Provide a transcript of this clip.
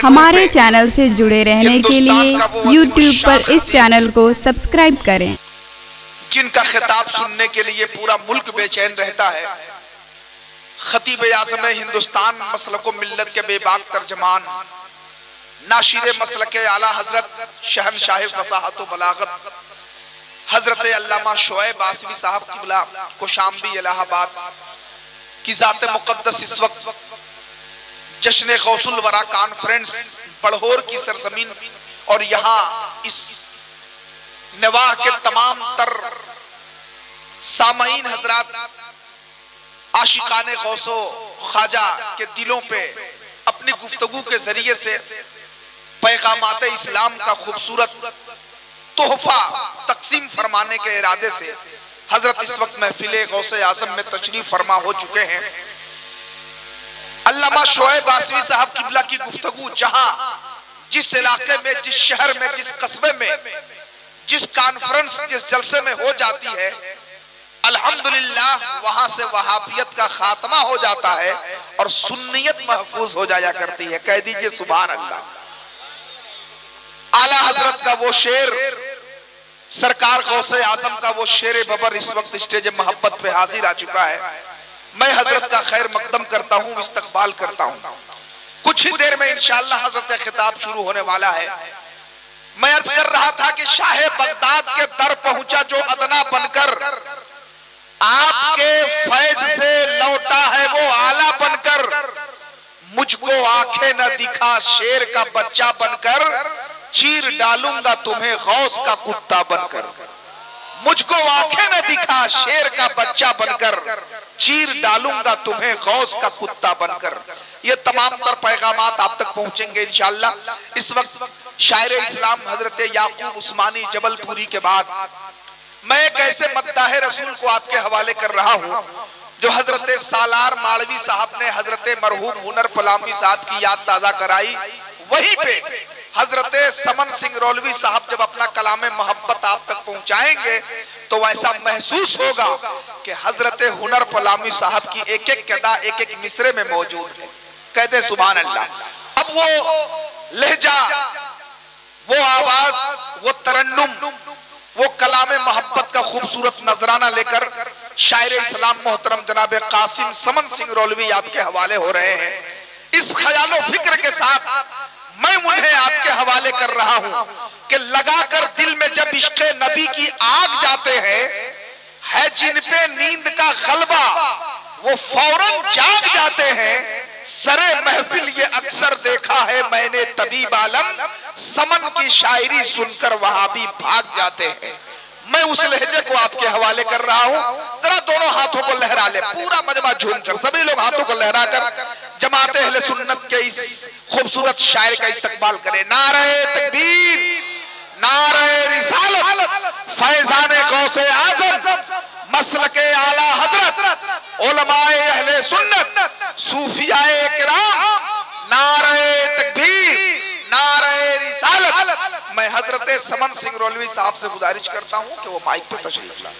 हमारे चैनल से जुड़े रहने के लिए YouTube पर इस चैनल को सब्सक्राइब करें। जिनका खिताब सुनने के लिए पूरा मुल्क बेचैन रहता है, खतीब आज़म हिंदुस्तान मसलको मिल्लत के बेबाक तर्जमान, नाशिर मसलक आला हजरत शहनशाह फसाहत व बलागत हजरत अल्लामा शोएब आसमी साहब किबला कोशाम्बी इलाहाबाद की जात मुकद्दस इस वक्त जश्न गौसुल वरा कॉन्फ्रेंस बड़होर की सरजमीन और यहाँ इस नवाह के तमाम तर सामाईन हजरात आशिकाने गौसो ख्वाजा के दिलों पे अपनी गुफ्तगू के जरिए से पैगामात इस्लाम का खूबसूरत तोहफा तकसीम फरमाने के इरादे से हजरत इस वक्त महफिल गौसे आजम में तशरीफ फरमा हो चुके हैं। अल्लामा शोएब आसमी साहब किबला की गुफ्तगू जहां जिस इलाके में, जिस शहर में, जिस कस्बे में, जिस कॉन्फ्रेंस, जिस जलसे में हो जाती है, अल्हम्दुलिल्लाह वहां से वहाबियत का खात्मा हो जाता है और सुन्नियत महफूज हो जाया करती है। कह दीजिए सुभान अल्लाह। आला हजरत का वो शेर, सरकार गौसे आजम का वो शेर बबर इस वक्त स्टेज मोहब्बत पे हाजिर आ चुका है। मैं हजरत का खैर मकदम करता हूँ, इस्तकबाल करता हूँ। कुछ ही देर में इंशाअल्लाह हजरत खिताब शुरू होने वाला है। मैं अर्ज कर रहा था कि शाह बगदाद के दर पहुंचा जो अदना बनकर, आपके फैज से लौटा है वो आला बनकर, मुझको आंखें न दिखा शेर का बच्चा बनकर, चीर डालूंगा तुम्हें गौस का कुत्ता बनकर। मुझको आंखें न दिखा शेर का बच्चा बनकर, चीर डालूंगा तुम्हें गौस का कुत्ता बनकर। ये तमाम तर पैगामात आप तक पहुंचेंगे इंशाअल्लाह। इस वक्त शायर इस्लाम हजरत याकूब उस्मानी जबलपुरी के बाद मैं एक ऐसे मद्दाह रसूल को आपके हवाले कर रहा हूं जो हजरत सालार मालवी साहब ने हजरत मरहूम हुनर पलामी साहब की याद ताजा कराई। वहीं पे हजरत समन सिंह रौलवी साहब जब अपना कलामे मोहब्बत आप तक पहुंचाएंगे तो वैसा महसूस होगा कि हजरत हुनर पलामी साहब की एक एक कदा, एक एक मिसरे में मौजूद है। कहते सुभान अल्लाह। अब वो लहजा, वो आवाज, वो तरन्नुम, वो कलामे मोहब्बत का खूबसूरत नजराना लेकर शायर इस्लाम मोहतरम जनाब कासिम समन सिंह रौलवी आपके हवाले हो रहे हैं। इस ख्यालो फिक्र के साथ मैं उन्हें आपके हवाले कर रहा हूं कि लगाकर दिल में जब इश्क़े नबी की आग जाते हैं, है जिन पे नींद का गलबा वो फौरन जाग जाते हैं। सरे महफिल ये अक्सर देखा है मैंने तबीब आलम, समन की शायरी सुनकर वहां भी भाग जाते हैं। मैं उस लहजे को आपके हवाले कर रहा हूं। जरा दोनों हाथों को लहरा ले, पूरा मजमा झूमकर सभी लोग हाथों को लहराकर जमात अहले सुन्नत के इस खूबसूरत शायर का इस्तकबाल करें। नारे तकबीर, नारे रिसालत, फैजाने गौसे आज़म, मसलके आला हजरत, उलमाए अहले सुन्नत, सूफियाए किराम, नारे तकबीर, नारे रिसालत। मैं हजरत समन सिंह रौलवी साहब से गुजारिश करता हूं कि वो माइक पे तशरीफ लाएं।